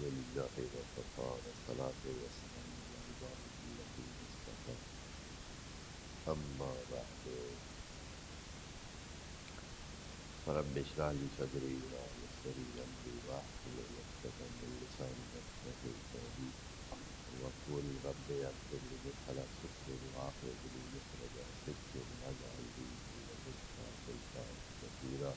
للہ وکفیٰ والصلاة والسلام علی عبادہ الذین اصطفیٰ اما بعد فرب اشرح لی صدری ویسر لی امری واحلل عقدۃ من لسانی یفقهوا قولی وقل رب یسر لی ولا تسر واخرج لی مخرج صدق واجعل لی من لدنک سلطانا نصیرا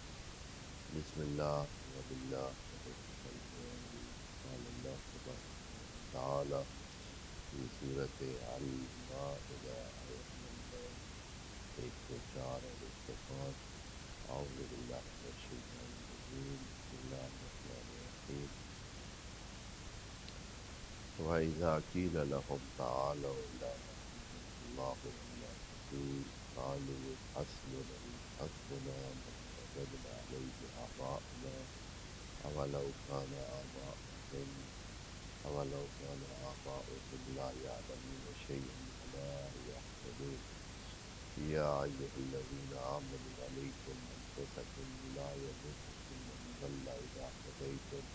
بسم اللہ وباللہ وبالتوکل علی قال اللہ تبارک وتعالی فی صورت المائدہ آیت نمبر 104 اور 105 اعوذ باللہ من الشیطان الرجیم بسم اللہ الرحمن الرحیم وَإِذَا قِيلَ لَهُمْ تَعَالَوْا إِلَىٰ مَا أَنزَلَ اللَّهُ وَإِلَى الرَّسُولِ قَالُوا حَسْبُنَا مَا وَجَدْنَا عَلَيْهِ آبَاءَنَا أَوَلَوْ كَانَ آبَاؤُهُمْ لَا يَعْلَمُونَ شَيْئًا وَلَا يَهْتَدُونَ يَا أَيُّهَا الَّذِينَ آمَنُوا عَلَيْكُمْ أَنفُسَكُمْ لَا يَضُرُّكُم مَّن ضَلَّ إِذَا اهْتَدَيْتُمْ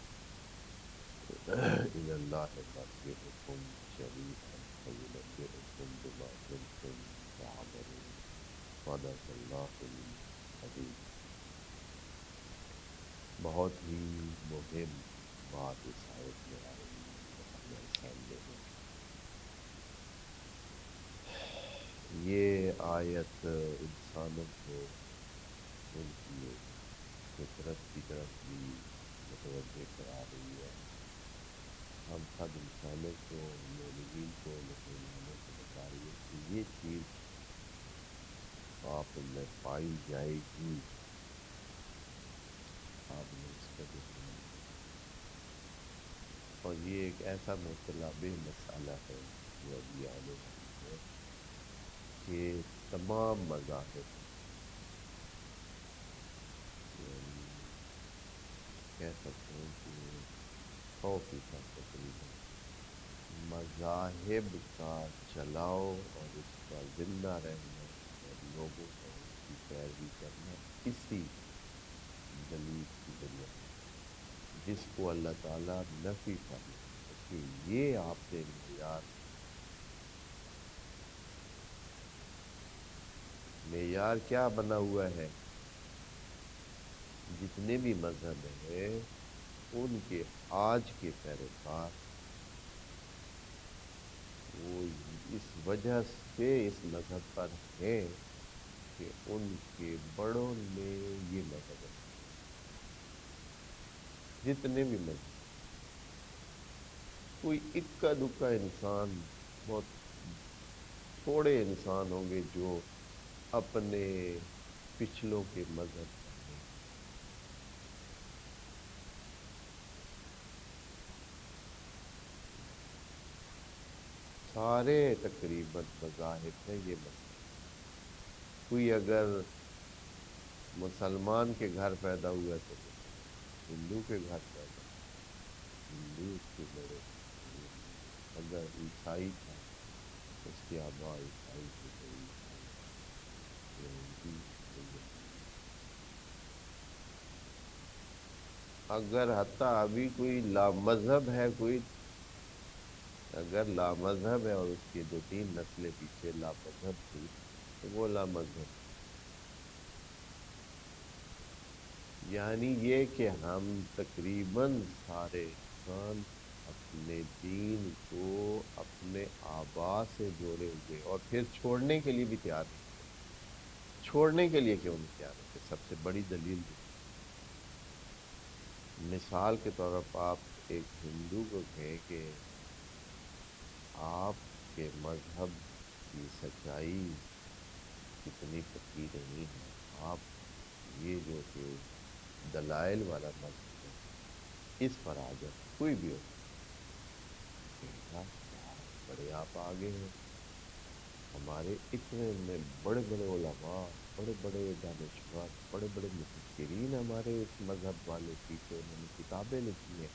إِلَى اللَّهِ مَرْجِعُكُمْ جَمِيعًا فَيُنَبِّئُكُم بِمَا كُنتُمْ تَعْمَلُونَ صدق اللہ العظیم۔ بہت ہی مہم بات اس آیت میں آ رہی ہے جو ہمارے سامنے ہے۔ یہ آیت انسانوں کو ان کی ایک فطرت کی طرف بھی متوجہ کرا رہی ہے۔ ہم سب انسانوں کو، مومنین کو، مسلمانوں کو بتا رہی ہے کہ یہ چیز آپ میں پائی جائے گی، آپ نے اس کا بھی خیال رکھنا ہے۔ اور یہ ایک ایسا مطلب مسئلہ ہے جو ابھی آنے والی ہے کہ تمام مذاہب، یعنی کہہ سکتے ہیں کہ 100% تقریباً مذاہب کا چلاؤ اور اس کا زندہ رہنا اور لوگوں کا اس کی پیروی کرنا اسی دلیل کی بنیاد ہے جس کو اللہ تعالیٰ نفی فرماتا ہے کہ یہ آپ سے معیار ہے۔ معیار کیا بنا ہوا ہے؟ جتنے بھی مذہب ہیں ان کے آج کے پیروکار وہ اس وجہ سے اس مذہب پر ہیں کہ ان کے بڑوں نے یہ مذہب اپنایا۔ جتنے بھی مذہب، کوئی اکا دکا انسان، بہت تھوڑے انسان ہوں گے جو اپنے پچھلوں کے مذہب پر نہیں۔ سارے تقریباً مذاہب ہیں یہ مذہب۔ کوئی اگر مسلمان کے گھر پیدا ہوا تو مسلمان، ہندو کے گھر پیدا ہوا ہندو اس کے بڑے، اگر عیسائی تھا اس کے آباء عیسائی تھے تو عیسائی، یہودی تو یہودی۔ اگر حتیٰ ابھی کوئی لامذہب ہے، کوئی اگر لامذہب ہے اور اس کی 2-3 نسلیں پیچھے لامذہب تھی تو وہ لامذہب، یعنی یہ کہ ہم تقریباً سارے انسان اپنے دین کو اپنے آباء سے جوڑے ہوئے اور پھر چھوڑنے کے لیے بھی تیار نہیں تھے۔ چھوڑنے کے لیے کیوں نہیں تیار ہوتے؟ سب سے بڑی دلیل دیکھیں۔ مثال کے طور پر آپ ایک ہندو کو کہیں کہ آپ کے مذہب کی سچائی اتنی پکی نہیں ہے، آپ یہ جو کہ دلائل والا مذہب ہے اس پر آ جائیں، کوئی بھی ہو کہے گا بہت بڑے آپ آگے ہیں، ہمارے اتنے میں بڑے بڑے علماء، بڑے بڑے دانشور، بڑے بڑے مفکرین ہمارے اس مذہب والے پیچھے، انہوں نے کتابیں لکھی ہیں،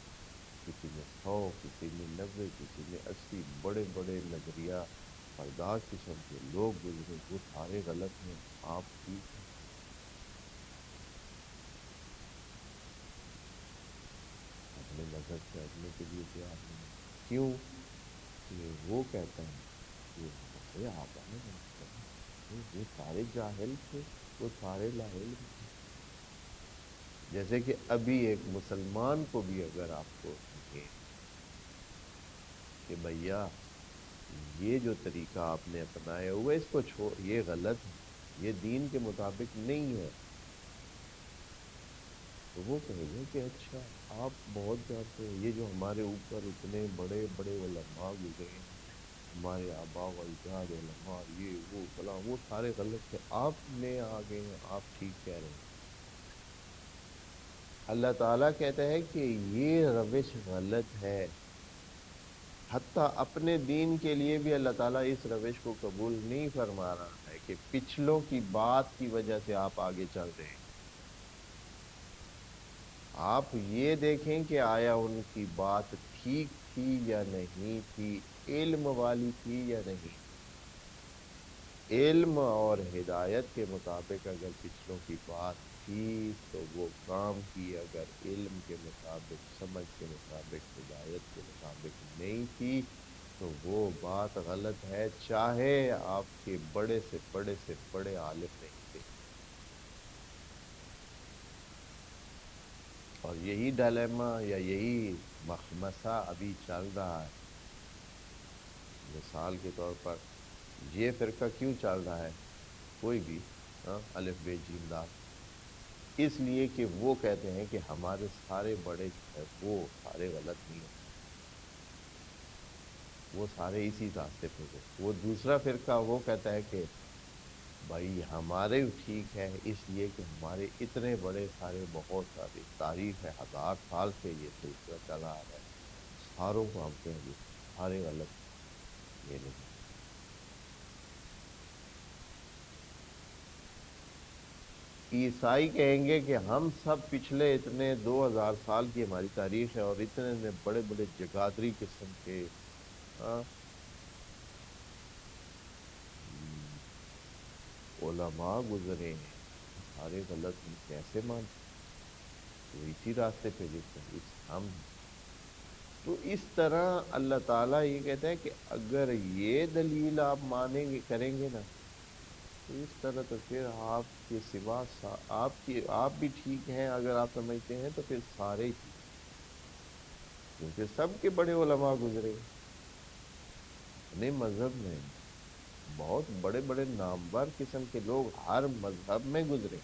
کسی نے 100، کسی نے 90، کسی نے 80، بڑے بڑے نظریہ پرداز قسم کے لوگ گزرے، وہ سارے غلط ہیں، آپ ٹھیک ہیں۔ اپنے مذہب سے ہٹنے کے لیے تیار نہیں ہے۔ کیوں؟ کہ وہ کہتا ہے کہ ہمارے آبا نے وہ سارے جاہل تھے، وہ سارے لا علم تھے۔ جیسے کہ ابھی ایک مسلمان کو بھی اگر آپ کو کہیں کہ بھیا یہ جو طریقہ آپ نے اپنایا ہوا ہے اس کو چھوڑ، یہ غلط ہے، یہ دین کے مطابق نہیں ہے، تو وہ کہے گا کہ اچھا آپ بہت جانتے ہیں، یہ جو ہمارے اوپر اتنے بڑے بڑے علماء گزرے ہیں، ہمارے آبا و اجداد علماء، یہ وہ فلاں، وہ سارے غلط تھے، آپ نے آگے ہیں، آپ ٹھیک کہہ رہے ہیں۔ اللہ تعالیٰ کہتا ہے کہ یہ روش غلط ہے، حتیٰ اپنے دین کے لیے بھی اللہ تعالیٰ اس روش کو قبول نہیں فرما رہا ہے کہ پچھلوں کی بات کی وجہ سے آپ آگے چل رہے ہیں۔ آپ یہ دیکھیں کہ آیا ان کی بات ٹھیک تھی یا نہیں تھی، علم والی تھی یا نہیں۔ علم اور ہدایت کے مطابق اگر پچھلوں کی بات تھی تو وہ کام کی، اگر علم کے مطابق، سمجھ کے مطابق، ہدایت کے مطابق نہیں تھی تو وہ بات غلط ہے، چاہے آپ کے بڑے سے بڑے سے بڑے عالم نہیں تھے۔ اور یہی ڈائلیما یا یہی مخمسہ ابھی چل رہا ہے۔ مثال کے طور پر یہ فرقہ کیوں چل رہا ہے؟ کوئی بھی الف بے جیم دال، اس لیے کہ وہ کہتے ہیں کہ ہمارے سارے بڑے جو ہے وہ سارے غلط نہیں ہیں، وہ سارے اسی راستے پہ گئے۔ وہ دوسرا فرقہ وہ کہتا ہے کہ بھائی ہمارے ٹھیک ہے، اس لیے کہ ہمارے اتنے بڑے سارے، بہت ساری تاریخ ہے، 1000 سال سے یہ سلسلہ چلا آ رہا ہے، ساروں کو ہم کہیں گے سارے غلط ہیں، یہ نہیں۔ عیسائی کہیں گے کہ ہم سب پچھلے اتنے 2000 سال کی ہماری تاریخ ہے، اور اتنے بڑے بڑے جگادری قسم کے ہاں علماء گزرے ہیں، سارے غلط ہم کیسے مان سکتے؟ وہ اسی راستے پہ جس ہم ہیں۔ تو اس طرح اللہ تعالیٰ یہ کہتا ہے کہ اگر یہ دلیل آپ مانیں گے، کریں گے نا، تو اس طرح تو پھر آپ کے سوا آپ بھی ٹھیک ہیں اگر آپ سمجھتے ہیں، تو پھر سارے ہی ٹھیک ہیں، کیونکہ سب کے بڑے علماء گزرے اپنے مذہب میں، بہت بڑے بڑے نامور قسم کے لوگ ہر مذہب میں گزرے،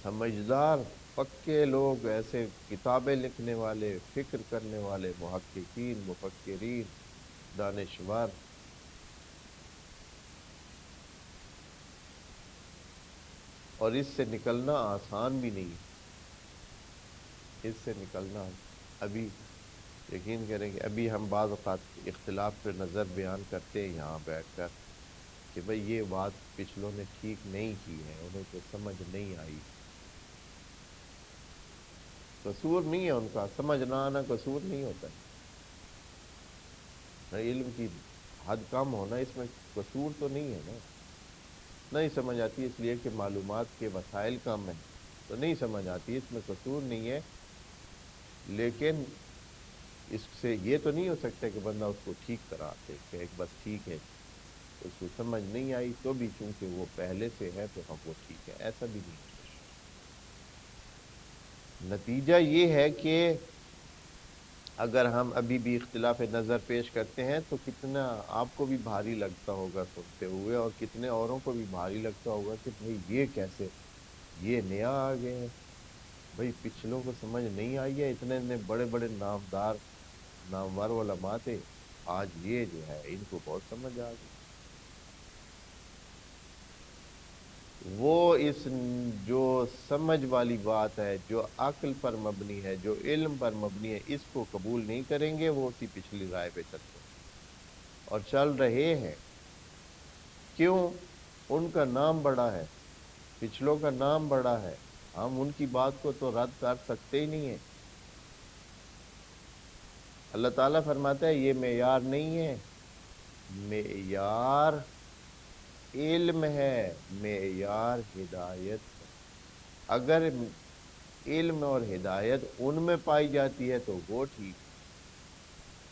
سمجھدار پکے لوگ، ایسے کتابیں لکھنے والے، فکر کرنے والے، محققین، مفکرین، دانشور، اور اس سے نکلنا آسان بھی نہیں ہے، اس سے نکلنا ابھی یقین کریں کہ ابھی ہم بعض اوقات اختلاف پہ نظر بیان کرتے ہیں یہاں بیٹھ کر کہ بھئی یہ بات پچھلوں نے ٹھیک نہیں کی ہے، انہیں تو سمجھ نہیں آئی، قصور نہیں ہے ان کا، سمجھ نہ آنا قصور نہیں ہوتا ہے، علم کی حد کم ہونا اس میں قصور تو نہیں ہے نا، نہیں سمجھ آتی اس لیے کہ معلومات کے وسائل کم ہیں تو نہیں سمجھ آتی، اس میں قصور نہیں ہے، لیکن اس سے یہ تو نہیں ہو سکتا کہ بندہ اس کو ٹھیک کرا دے کہ ایک بس ٹھیک ہے، اس کو سمجھ نہیں آئی تو بھی چونکہ وہ پہلے سے ہے تو ہم وہ ٹھیک ہے، ایسا بھی نہیں ہو سکتا۔ نتیجہ یہ ہے کہ اگر ہم ابھی بھی اختلاف نظر پیش کرتے ہیں تو کتنا آپ کو بھی بھاری لگتا ہوگا سنتے ہوئے، اور کتنے اوروں کو بھی بھاری لگتا ہوگا کہ بھئی یہ کیسے، یہ نیا آ گئے ہیں، بھئی پچھلوں کو سمجھ نہیں آئی ہے، اتنے اتنے بڑے بڑے نامور علماء تھے، آج یہ جو ہے ان کو بہت سمجھ آ گئی۔ وہ اس جو سمجھ والی بات ہے، جو عقل پر مبنی ہے، جو علم پر مبنی ہے، اس کو قبول نہیں کریں گے، وہ اسی پچھلی رائے پہ چلتے ہیں اور چل رہے ہیں۔ کیوں؟ ان کا نام بڑا ہے، پچھلوں کا نام بڑا ہے، ہم ان کی بات کو تو رد کر سکتے ہی نہیں ہیں۔ اللہ تعالیٰ فرماتا ہے یہ معیار نہیں ہے، معیار علم ہے، معیار ہدایت ہے۔ اگر علم اور ہدایت ان میں پائی جاتی ہے تو وہ ٹھیک،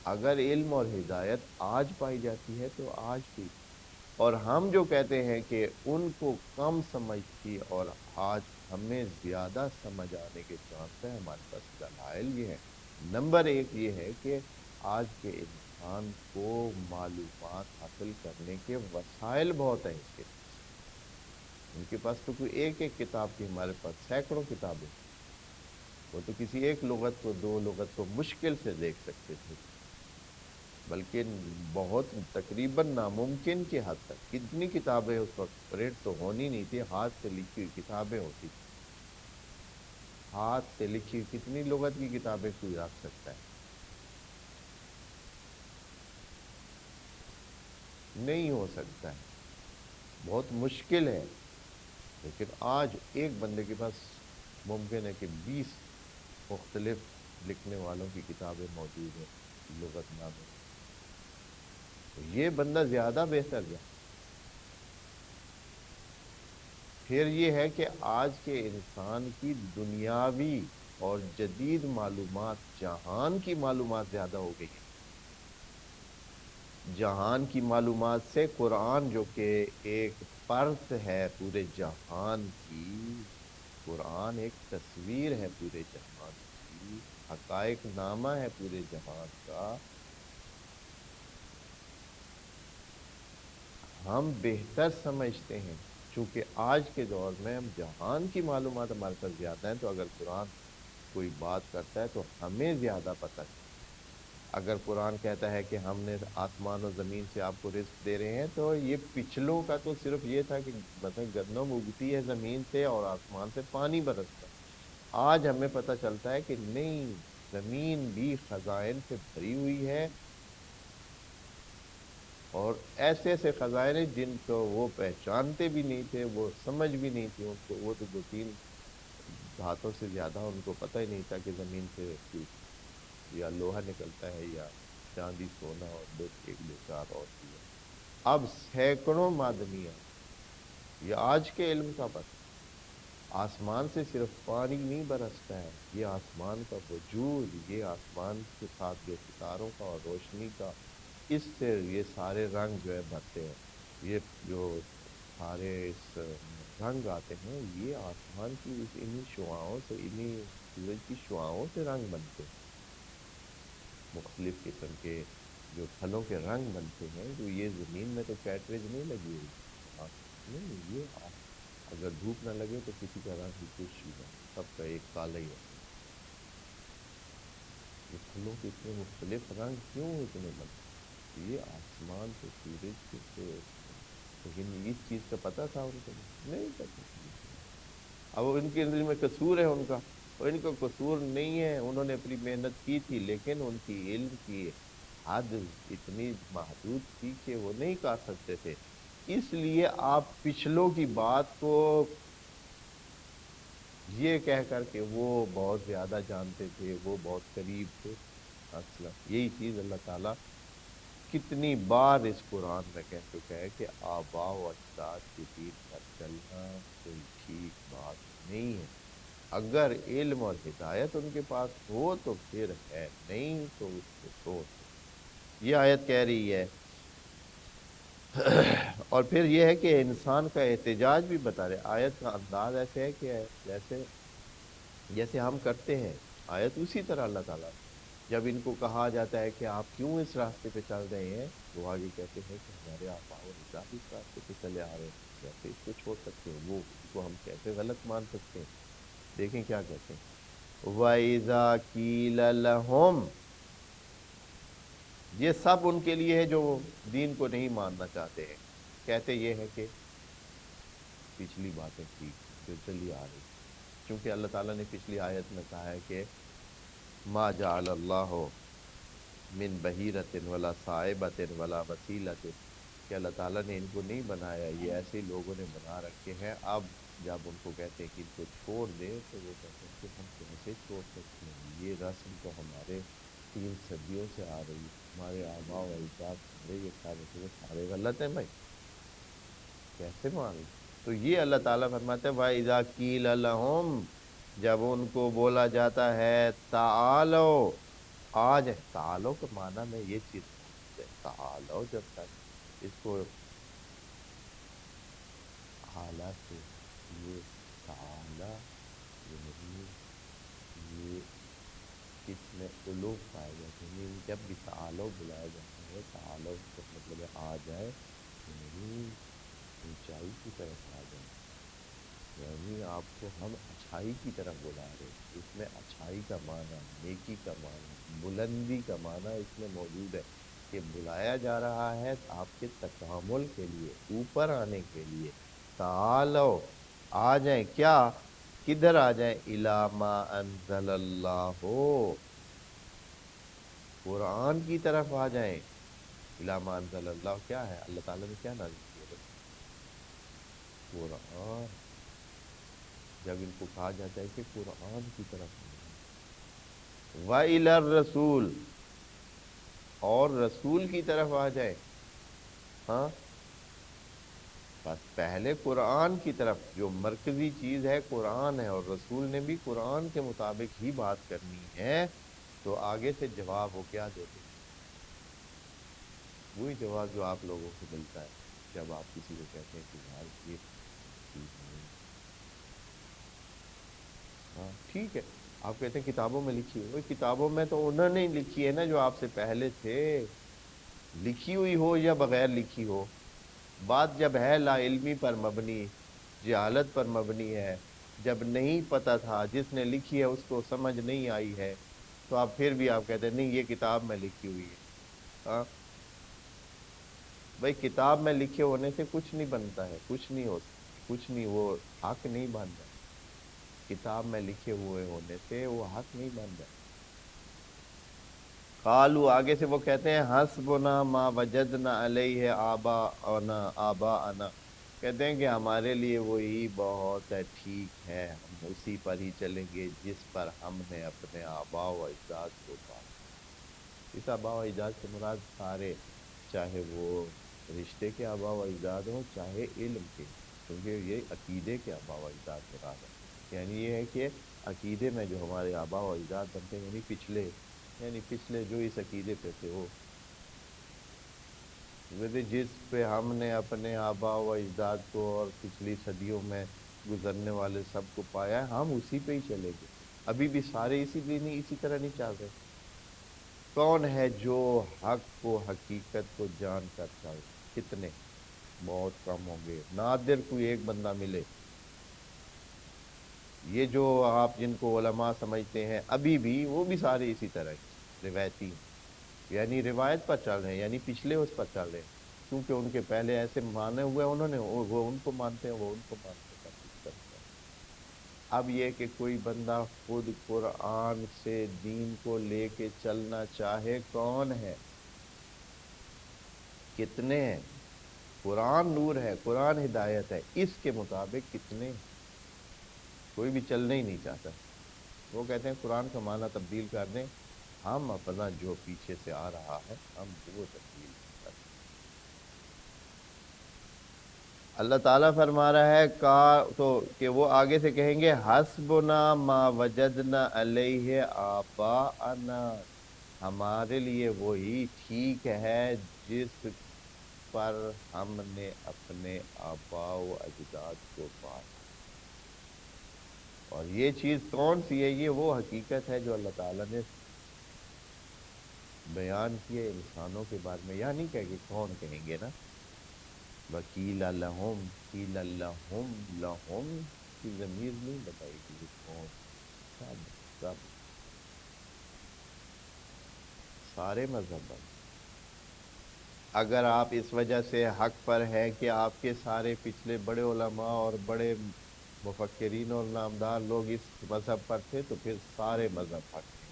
اگر علم اور ہدایت آج پائی جاتی ہے تو آج ٹھیک، اور ہم جو کہتے ہیں کہ ان کو کم سمجھ تھی اور آج ہمیں زیادہ سمجھ آنے کے چانس ہے، ہمارے پاس دلائل یہ ہے۔ نمبر ایک یہ ہے کہ آج کے انسان کو معلومات حاصل کرنے کے وسائل بہت ہیں، اس کے ان کے پاس تو کوئی ایک ایک کتاب کی، ہمارے پاس سینکڑوں کتابیں، وہ تو کسی ایک لغت کو دو لغت کو مشکل سے دیکھ سکتے تھے، بلکہ بہت تقریباً ناممکن کی حد تک۔ کتنی کتابیں اس وقت پرنٹ تو ہونی نہیں تھی، ہاتھ سے لکھی ہوئی کتابیں ہوتی تھی، ہاتھ سے لکھی ہوئی کتنی لغت کی کتابیں کوئی رکھ سکتا ہے؟ نہیں ہو سکتا ہے، بہت مشکل ہے۔ لیکن آج ایک بندے کے پاس ممکن ہے کہ 20 مختلف لکھنے والوں کی کتابیں موجود ہیں، لغت نامے، تو یہ بندہ زیادہ بہتر جائے۔ پھر یہ ہے کہ آج کے انسان کی دنیاوی اور جدید معلومات، جہان کی معلومات زیادہ ہو گئی ہیں۔ جہان کی معلومات سے قرآن جو کہ ایک پرت ہے پورے جہان کی، قرآن ایک تصویر ہے پورے جہان کی، حقائق نامہ ہے پورے جہان کا، ہم بہتر سمجھتے ہیں۔ چونکہ آج کے دور میں ہم جہان کی معلومات ہمارے پاس زیادہ ہیں، تو اگر قرآن کوئی بات کرتا ہے تو ہمیں زیادہ پتہ ہے۔ اگر قرآن کہتا ہے کہ ہم نے آسمان و زمین سے آپ کو رزق دے رہے ہیں، تو یہ پچھلوں کا تو صرف یہ تھا کہ مثلا گندم اگتی ہے زمین سے اور آسمان سے پانی برستا ہے۔ آج ہمیں پتہ چلتا ہے کہ نہیں، زمین بھی خزائن سے بھری ہوئی ہے، اور ایسے ایسے خزائن ہیں جن کو وہ پہچانتے بھی نہیں تھے، وہ سمجھ بھی نہیں تھی ان کو، وہ تو 2-3 ہاتھوں سے زیادہ ان کو پتہ ہی نہیں تھا کہ زمین سے یا لوہا نکلتا ہے یا چاندی سونا اور دو چار اور چیزیں۔ اب سینکڑوں معدنیات، یہ آج کے علم کا پتہ، آسمان سے صرف پانی نہیں برستا ہے، یہ آسمان کا وجود، یہ آسمان کے ساتھ جو ستاروں کا اور روشنی کا، اس سے یہ سارے رنگ جو ہے بھرتے ہیں، یہ جو سارے اس رنگ آتے ہیں، یہ آسمان کی انہی شعاؤں سے، انہی سورج کی شعاؤں سے رنگ بنتے ہیں۔ مختلف قسم کے جو پھلوں کے رنگ بنتے ہیں، تو یہ زمین میں تو کیٹریج نہیں لگی ہوئی، نہیں، یہ اگر دھوپ نہ لگے تو کسی کا رنگ بھی کچھ بھی نہ، سب کا ایک کالا ہی ہوتا ہے۔ یہ پھلوں کے اتنے مختلف رنگ کیوں اتنے بنتے؟ یہ آسمان سے، سورج سے، لیکن اس چیز کا پتہ تھا ان کو؟ نہیں پتہ۔ اب ان کے دل میں قصور ہے ان کا، اور ان کا قصور نہیں ہے، انہوں نے اپنی محنت کی تھی، لیکن ان کی علم کی حد اتنی محدود تھی کہ وہ نہیں کر سکتے تھے۔ اس لیے آپ پچھلوں کی بات کو یہ کہہ کر کہ وہ بہت زیادہ جانتے تھے، وہ بہت قریب تھے، اصلا یہی چیز اللہ تعالیٰ کتنی بار اس قرآن میں کہہ چکا ہے کہ آباء و اجداد کے دین پر چلنا کوئی ٹھیک بات نہیں ہے۔ اگر علم اور ہدایت ان کے پاس ہو تو پھر ہے، نہیں تو اس کو چھوڑ دو۔ یہ آیت کہہ رہی ہے۔ اور پھر یہ ہے کہ انسان کا احتجاج بھی بتا رہے، آیت کا انداز ایسے ہے کہ جیسے جیسے ہم کرتے ہیں، آیت اسی طرح اللہ تعالیٰ جب ان کو کہا جاتا ہے کہ آپ کیوں اس راستے پہ چل رہے ہیں، تو آگے کہتے ہیں کہ ہمارے آباء و اجداد اس راستے پہ چلے آ رہے ہیں، کیسے اس کو چھوڑ سکتے ہیں، وہ اس کو ہم کیسے غلط مان سکتے ہیں؟ دیکھیں کیا کہتے ہیں، وَإِذَا قِيلَ لَهُمْ، یہ سب ان کے لیے ہے جو دین کو نہیں ماننا چاہتے ہیں، کہتے یہ ہے کہ پچھلی باتیں ٹھیک جو چلی آ رہی، چونکہ اللہ تعالیٰ نے پچھلی آیت میں کہا ہے کہ ما جعل اللہ من بحیرت ولا صائبت ولا وسیلت، کہ اللہ تعالیٰ نے ان کو نہیں بنایا، یہ ایسے لوگوں نے بنا رکھے ہیں۔ اب جب ان کو کہتے ہیں کہ ان کو چھوڑ دے، تو وہ کہتے ہیں کہ ہم کیسے چھوڑ سکتے ہیں، یہ رسم تو ہمارے 3 صدیوں سے آ رہی ہے، ہمارے آباء و اجداد سارے یہ سارے وہ سارے غلط ہیں بھائی، کیسے مان لیں؟ تو یہ اللہ تعالیٰ فرماتے ہیں وَإِذَا قِيلَ لَهُمْ، جب ان کو بولا جاتا ہے تعالو، آ جائے، تعالو کے معنی میں یہ چیز موجود ہے، تعالو جب تک اس کو اعلیٰ سے، یہ تعالی یعنی یہ اس میں علو پائے جاتے ہیں، یعنی جب بھی تعالو بلایا جاتا ہے، تعالو کا مطلب ہے آ جائے، یعنی اونچائی کی طرف آ جائے، یعنی آپ کو ہم اچھائی کی طرف بلا رہے ہیں۔ اس میں اچھائی کا معنی، نیکی کا معنی، بلندی کا معنی اس میں موجود ہے، کہ بلایا جا رہا ہے آپ کے تکامل کے لیے، اوپر آنے کے لیے۔ تعالو، آ جائیں، کیا، کدھر آ جائیں؟ الی ما انزل اللہ، قرآن کی طرف آ جائیں۔ الی ما انزل اللہ کیا ہے؟ اللہ تعالیٰ نے کیا نازل کیا؟ قرآن۔ جب ان کو کہا جاتا ہے کہ قرآن کی طرف وَإِلَى الرَّسُولِ، اور رسول کی طرف آ جائے، ہاں، بس پہلے قرآن کی طرف، جو مرکزی چیز ہے قرآن ہے، اور رسول نے بھی قرآن کے مطابق ہی بات کرنی ہے، تو آگے سے جواب وہ کیا دیتے ہیں؟ وہی جواب جو آپ لوگوں کو ملتا ہے جب آپ کسی کو کہتے ہیں کہ یار یہ چیز نہیں، ہاں ٹھیک ہے، آپ کہتے ہیں کتابوں میں لکھی ہوئی، کتابوں میں تو انہوں نے لکھی ہے نا جو آپ سے پہلے تھے، لکھی ہوئی ہو یا بغیر لکھی ہو، بات جب ہے لا علمی پر مبنی، جہالت پر مبنی ہے، جب نہیں پتا تھا، جس نے لکھی ہے اس کو سمجھ نہیں آئی ہے، تو آپ پھر بھی آپ کہتے ہیں نہیں یہ کتاب میں لکھی ہوئی ہے۔ ہاں بھائی، کتاب میں لکھے ہونے سے کچھ نہیں بنتا ہے، کچھ نہیں ہو، کچھ نہیں، وہ حق نہیں بن رہا، کتاب میں لکھے ہوئے ہونے سے وہ حق نہیں بن رہا۔ قالو، آگے سے وہ کہتے ہیں حسبنا ما وجدنا علیہ آباءنا آباءنا، کہتے ہیں کہ ہمارے لیے وہی بہت ہے، ٹھیک ہے، ہم اسی پر ہی چلیں گے جس پر ہم نے اپنے آباء و اجداد کو پایا۔ اس آباء و اجداد سے مراد سارے، چاہے وہ رشتے کے آباء و اجداد ہوں، چاہے علم کے، کیونکہ یہ عقیدے کے آباء و اجداد مراد ہے، یعنی یہ ہے کہ عقیدے میں جو ہمارے آباء و اجداد بنتے ہیں، یعنی پچھلے جو اس عقیدے پہ تھے، وہ ویسے جس پہ ہم نے اپنے آباء و اجداد کو اور پچھلی صدیوں میں گزرنے والے سب کو پایا ہے، ہم اسی پہ ہی چلیں گے۔ ابھی بھی سارے اسی لیے نہیں، اسی طرح نہیں چل رہے۔ کون ہے جو حق کو، حقیقت کو جان کر چل رہا ہے؟ کتنے؟ بہت کم ہوں گے، نادر کوئی ایک بندہ ملے۔ یہ جو آپ جن کو علماء سمجھتے ہیں ابھی بھی، وہ بھی سارے اسی طرح ہیں، روایتی ہیں، یعنی روایت پر چل رہے ہیں، یعنی پچھلے اس پر چل رہے ہیں، کیونکہ ان کے پہلے ایسے مانے ہوئے انہوں نے، وہ ان کو مانتے ہیں، وہ ان کو مانتے ہیں، بس اس طرح سے۔ اب یہ کہ کوئی بندہ خود قرآن سے دین کو لے کے چلنا چاہے، کون ہے؟ کتنے ہیں؟ قرآن نور ہے، قرآن ہدایت ہے، اس کے مطابق کتنے ہیں؟ کوئی بھی چلنا ہی نہیں چاہتا۔ وہ کہتے ہیں قرآن کا معنی تبدیل کر دیں، ہم اپنا جو پیچھے سے آ رہا ہے ہم وہ تبدیل کر دیں۔ اللہ تعالیٰ فرما رہا ہے تو کہ وہ آگے سے کہیں گے حسبنا ما وجدنا علیہ آباءنا، ہمارے لیے وہی ٹھیک ہے جس پر ہم نے اپنے آباء و اجداد کو پایا۔ اور یہ چیز کون سی ہے؟ یہ وہ حقیقت ہے جو اللہ تعالیٰ نے بیان کیے انسانوں کے بارے میں، یہاں نہیں کہہ کہ کون کہیں گے نا، وکیل لہم، قیل لہم، لہم کی ضمیر نہیں بتائی کہ کون، سب، سب، سارے مذہب والے۔ اگر آپ اس وجہ سے حق پر ہیں کہ آپ کے سارے پچھلے بڑے علماء اور بڑے مفکرین اور نامدار لوگ اس مذہب پر تھے، تو پھر سارے مذہب حق ہیں،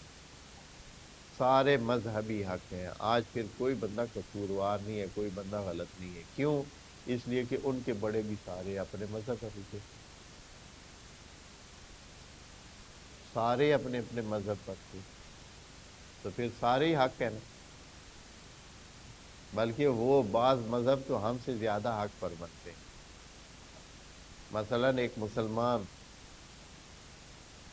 سارے مذہبی حق ہیں، آج پھر کوئی بندہ قصوروار نہیں ہے، کوئی بندہ غلط نہیں ہے۔ کیوں؟ اس لیے کہ ان کے بڑے بھی سارے اپنے مذہب پر ہی تھے، سارے اپنے اپنے مذہب پر تھے، تو پھر سارے ہی حق ہیں نا۔ بلکہ وہ بعض مذہب تو ہم سے زیادہ حق پر بنتے ہیں۔ مثلا ایک مسلمان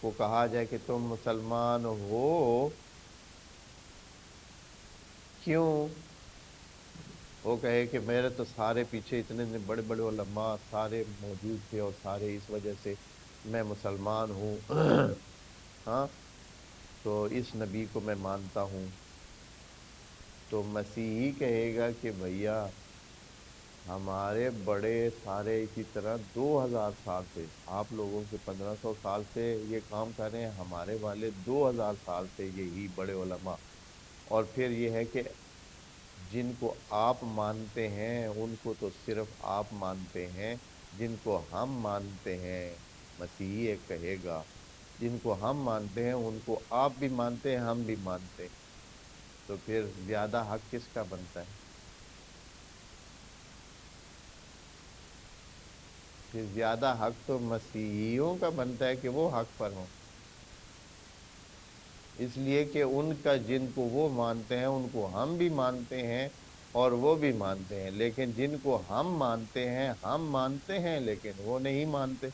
کو کہا جائے کہ تم مسلمان ہو، کیوں؟ وہ کہے کہ میرے تو سارے پیچھے اتنے بڑے بڑے علماء سارے موجود تھے اور سارے اس وجہ سے میں مسلمان ہوں ہاں، تو اس نبی کو میں مانتا ہوں. تو مسیحی کہے گا کہ بھیا ہمارے بڑے سارے اسی طرح 2000 سال سے، آپ لوگوں کے 1500 سال سے یہ کام کر رہے ہیں، ہمارے والے 2000 سال سے یہی بڑے علماء. اور پھر یہ ہے کہ جن کو آپ مانتے ہیں ان کو تو صرف آپ مانتے ہیں، جن کو ہم مانتے ہیں، مسیحی ایک کہے گا، جن کو ہم مانتے ہیں ان کو آپ بھی مانتے ہیں، ہم بھی مانتے ہیں. تو پھر زیادہ حق کس کا بنتا ہے؟ پھر زیادہ حق تو مسیحیوں کا بنتا ہے کہ وہ حق پر ہوں. اس لیے کہ ان کا جن کو وہ مانتے ہیں ان کو ہم بھی مانتے ہیں اور وہ بھی مانتے ہیں، لیکن جن کو ہم مانتے ہیں ہم مانتے ہیں لیکن وہ نہیں مانتے.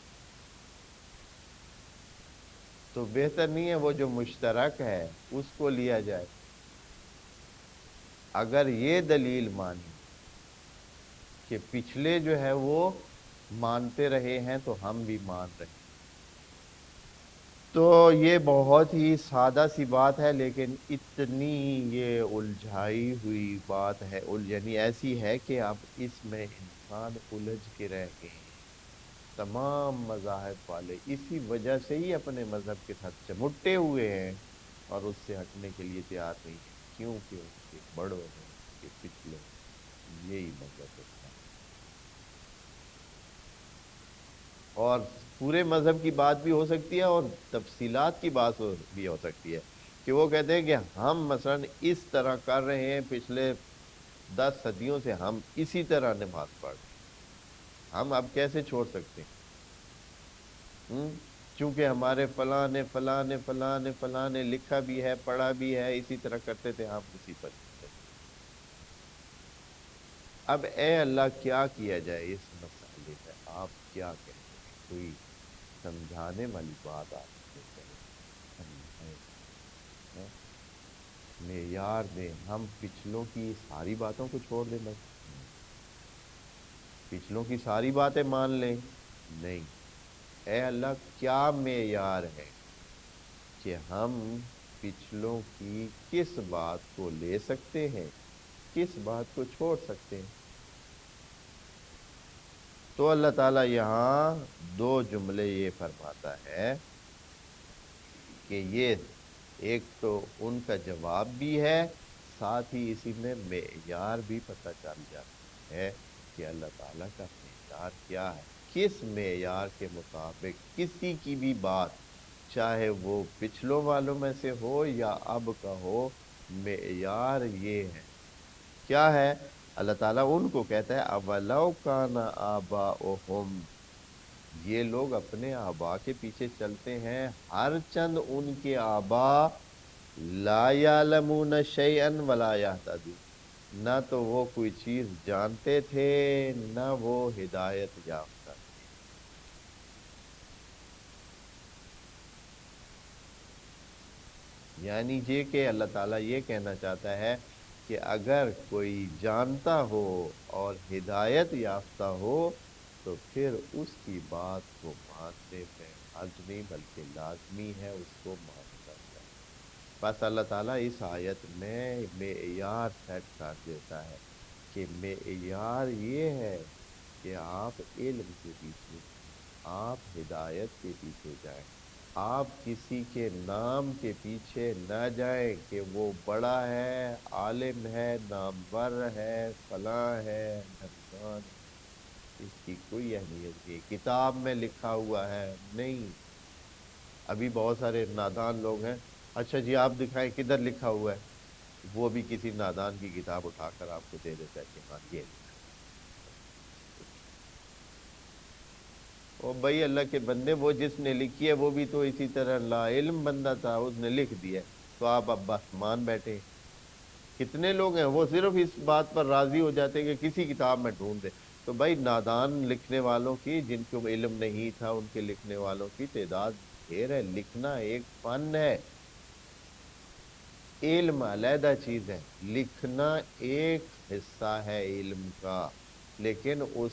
تو بہتر نہیں ہے وہ جو مشترک ہے اس کو لیا جائے. اگر یہ دلیل مانی کہ پچھلے جو ہے وہ مانتے رہے ہیں تو ہم بھی مان رہے ہیں، تو یہ بہت ہی سادہ سی بات ہے، لیکن اتنی یہ الجھائی ہوئی بات ہے، یعنی ایسی ہے کہ اب اس میں انسان الجھ کے رہ گئے ہیں. تمام مذاہب والے اسی وجہ سے ہی اپنے مذہب کے ساتھ چمٹے ہوئے ہیں اور اس سے ہٹنے کے لیے تیار نہیں ہے، کیونکہ ان کے بڑوں نے، ان کے پچھلوں نے یہی مذہب رکھا. اور پورے مذہب کی بات بھی ہو سکتی ہے اور تفصیلات کی بات بھی ہو سکتی ہے کہ وہ کہتے ہیں کہ ہم مثلا اس طرح کر رہے ہیں، پچھلے 10 صدیوں سے ہم اسی طرح نماز پڑھ رہے ہیں، ہم اب کیسے چھوڑ سکتے ہیں؟ چونکہ ہمارے فلاں نے فلاں نے فلاں نے فلاں نے لکھا بھی ہے، پڑھا بھی ہے، اسی طرح کرتے تھے، ہم اسی پر چلتے ہیں. اب اے اللہ کیا کیا جائے اس مسئلے میں؟ آپ کیا کہیں گے؟ کوئی سمجھانے والی بات آپ ہمیں کریں، سمجھائیں، ہاں؟ معیار دیں. ہم پچھلوں کی ساری باتوں کو چھوڑ دیں بس؟ پچھلوں کی ساری باتیں مان لیں؟ نہیں. اے اللہ کیا معیار ہے کہ ہم پچھلوں کی کس بات کو لے سکتے ہیں، کس بات کو چھوڑ سکتے ہیں؟ تو اللہ تعالیٰ یہاں 2 جملے یہ فرماتا ہے کہ یہ ایک تو ان کا جواب بھی ہے، ساتھ ہی اسی میں معیار بھی پتہ چل جاتا ہے کہ اللہ تعالیٰ کا معیار کیا ہے. کس معیار کے مطابق کسی کی بھی بات، چاہے وہ پچھلوں والوں میں سے ہو یا اب کا ہو، معیار یہ ہے. کیا ہے؟ اللہ تعالیٰ ان کو کہتا ہے اَوَلَوْ كَانَ آبَاؤُهُمْ، یہ لوگ اپنے آبا کے پیچھے چلتے ہیں، ہر چند ان کے آبا لا يعلمون شيئا ولا يهتدون، نہ تو وہ کوئی چیز جانتے تھے نہ وہ ہدایت یافتہ تھے. یعنی یہ کہ اللہ تعالیٰ یہ کہنا چاہتا ہے کہ اگر کوئی جانتا ہو اور ہدایت یافتہ ہو تو پھر اس کی بات کو ماننے میں حرج نہیں بلکہ لازمی ہے اس کو ماننا چاہیے. بس اللہ تعالیٰ اس آیت میں معیار سیٹ کر دیتا ہے کہ معیار یہ ہے کہ آپ علم کے پیچھے، آپ ہدایت کے پیچھے جائیں، آپ کسی کے نام کے پیچھے نہ جائیں کہ وہ بڑا ہے، عالم ہے، نامور ہے، فلاں ہے، ڈھمکان ہے. اس کی کوئی اہمیت نہیں. کتاب میں لکھا ہوا ہے نہیں. ابھی بہت سارے نادان لوگ ہیں، اچھا جی آپ دکھائیں کدھر لکھا ہوا ہے، وہ بھی کسی نادان کی کتاب اٹھا کر آپ کو دے دیتا ہے کہ ہاں یہ لکھا ہے. او بھائی اللہ کے بندے، وہ جس نے لکھی ہے وہ بھی تو اسی طرح لا علم بندہ تھا، اس نے لکھ دیا، تو آپ اب بس مان بیٹھے. کتنے لوگ ہیں وہ صرف اس بات پر راضی ہو جاتے ہیں کہ کسی کتاب میں ڈھونڈ دے. تو بھائی نادان لکھنے والوں کی، جن کو علم نہیں تھا ان کے لکھنے والوں کی تعداد ڈھیر ہے. لکھنا ایک فن ہے, علم علیحدہ چیز ہے. لکھنا ایک حصہ ہے علم کا, لیکن اس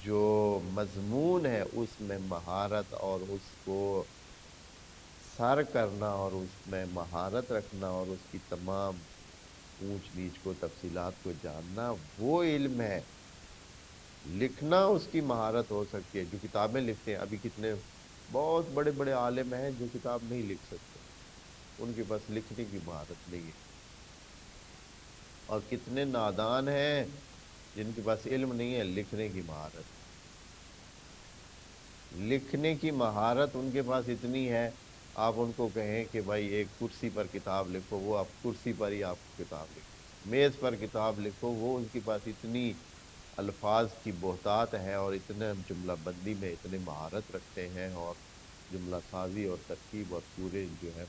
جو مضمون ہے اس میں مہارت اور اس کو سر کرنا اور اس میں مہارت رکھنا اور اس کی تمام اونچ نیچ کو تفصیلات کو جاننا وہ علم ہے. لکھنا اس کی مہارت ہو سکتی ہے. جو کتابیں لکھتے ہیں, ابھی کتنے بہت بڑے بڑے عالم ہیں جو کتاب نہیں لکھ سکتے, ان کے پاس لکھنے کی مہارت نہیں ہے. اور کتنے نادان ہیں جن کے پاس علم نہیں ہے, لکھنے کی مہارت. لکھنے کی مہارت ان کے پاس اتنی ہے, آپ ان کو کہیں کہ بھائی ایک کرسی پر کتاب لکھو, وہ آپ کرسی پر ہی آپ کو کتاب لکھو. میز پر کتاب لکھو, وہ ان کے پاس اتنی الفاظ کی بہتات ہے اور اتنے جملہ بندی میں اتنے مہارت رکھتے ہیں اور جملہ سازی اور ترکیب اور پورے جو ہے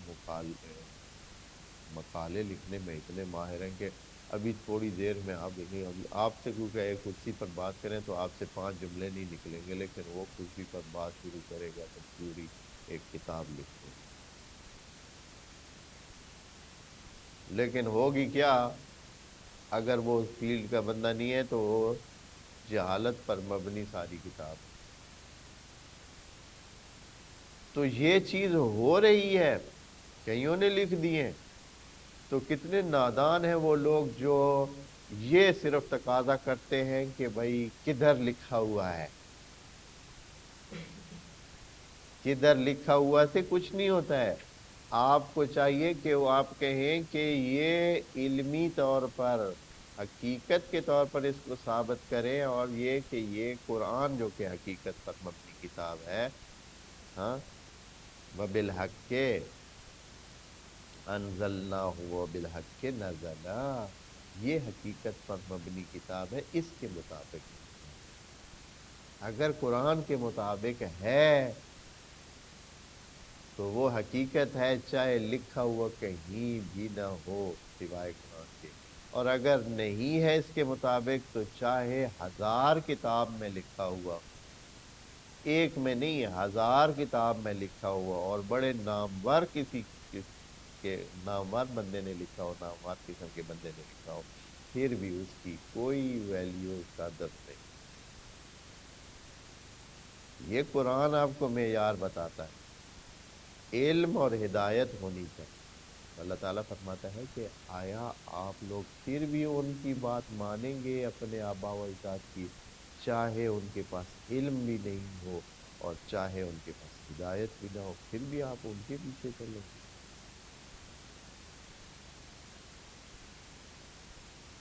مقالے لکھنے میں اتنے ماہر ہیں کہ ابھی تھوڑی دیر میں آپ دیکھیں, ابھی آپ سے کیونکہ ایک کرسی پر بات کریں تو آپ سے 5 جملے نہیں نکلیں گے, لیکن وہ کرسی پر بات شروع کرے گا تو پوری ایک کتاب لکھ دے. لیکن ہوگی کیا, اگر وہ اس فیلڈ کا بندہ نہیں ہے تو وہ جہالت پر مبنی ساری کتاب. تو یہ چیز ہو رہی ہے, کئیوں نے لکھ دیے. تو کتنے نادان ہیں وہ لوگ جو یہ صرف تقاضا کرتے ہیں کہ بھائی کدھر لکھا ہوا ہے. کدھر لکھا ہوا سے کچھ نہیں ہوتا ہے. آپ کو چاہیے کہ وہ آپ کہیں کہ یہ علمی طور پر حقیقت کے طور پر اس کو ثابت کریں, اور یہ کہ یہ قرآن جو کہ حقیقت پر مبنی کتاب ہے, ہاں, وَبِالْحَقِّ أَنزَلْنَاهُ وَبِالْحَقِّ نَزَلَ, یہ حقیقت پر مبنی کتاب ہے, اس کے مطابق. اگر قرآن کے مطابق ہے تو وہ حقیقت ہے, چاہے لکھا ہوا کہیں بھی نہ ہو سوائے قرآن کے. اور اگر نہیں ہے اس کے مطابق تو چاہے 1000 کتاب میں لکھا ہوا, ایک میں نہیں 1000 کتاب میں لکھا ہوا, اور بڑے نامور کسی کے نامور بندے نے لکھا ہو, نامور قسم کے بندے نے لکھا ہو, پھر بھی اس کی کوئی ویلیو قدر نہیں. یہ قرآن آپ کو معیار بتاتا ہے. علم اور ہدایت ہونی چاہیے. اللہ تعالیٰ فرماتا ہے کہ آیا آپ لوگ پھر بھی ان کی بات مانیں گے اپنے آبا و اجداد کی, چاہے ان کے پاس علم بھی نہیں ہو اور چاہے ان کے پاس ہدایت بھی نہ ہو, پھر بھی آپ ان کے پیچھے چلیں گے.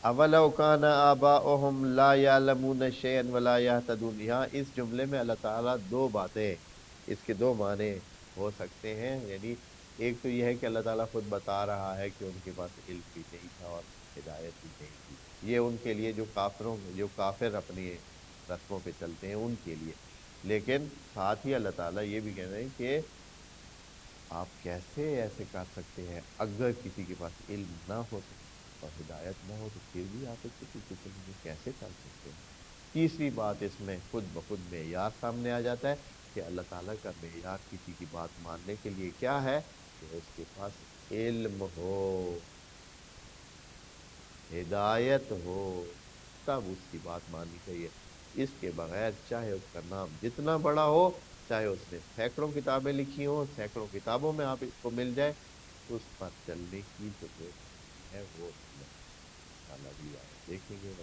اولو کان آباؤہم لا یعلمون شیئا ولا یہتدون. یہاں اس جملے میں اللہ تعالیٰ دو باتیں, اس کے دو معنی ہو سکتے ہیں. یعنی ایک تو یہ ہے کہ اللہ تعالیٰ خود بتا رہا ہے کہ ان کے پاس علم بھی نہیں تھا اور ہدایت بھی نہیں تھی. یہ ان کے لیے جو کافر اپنی رسموں پہ چلتے ہیں ان کے لیے. لیکن ساتھ ہی اللہ تعالیٰ یہ بھی کہہ رہے ہیں کہ آپ کیسے ایسے کر سکتے ہیں, اگر کسی کے پاس علم نہ ہو اور ہدایت نہ ہو تو پھر بھی آپ اس کے پیچھے چلیں گے, کیسے چل سکتے ہیں. تیسری بات اس میں خود بخود معیار سامنے آ جاتا ہے کہ اللہ تعالیٰ کا معیار کسی کی بات ماننے کے لیے کیا ہے, کہ اس کے پاس علم ہو, ہدایت ہو, تب اس کی بات ماننی چاہیے. اس کے بغیر چاہے اس کا نام جتنا بڑا ہو, چاہے اس نے سینکڑوں کتابیں لکھی ہوں, سینکڑوں کتابوں میں آپ اس کو مل جائے, اس پر چلنے کی ضرورت نہیں ہے. وہ اللہ تعالیٰ بھی آئے دیکھیں گے.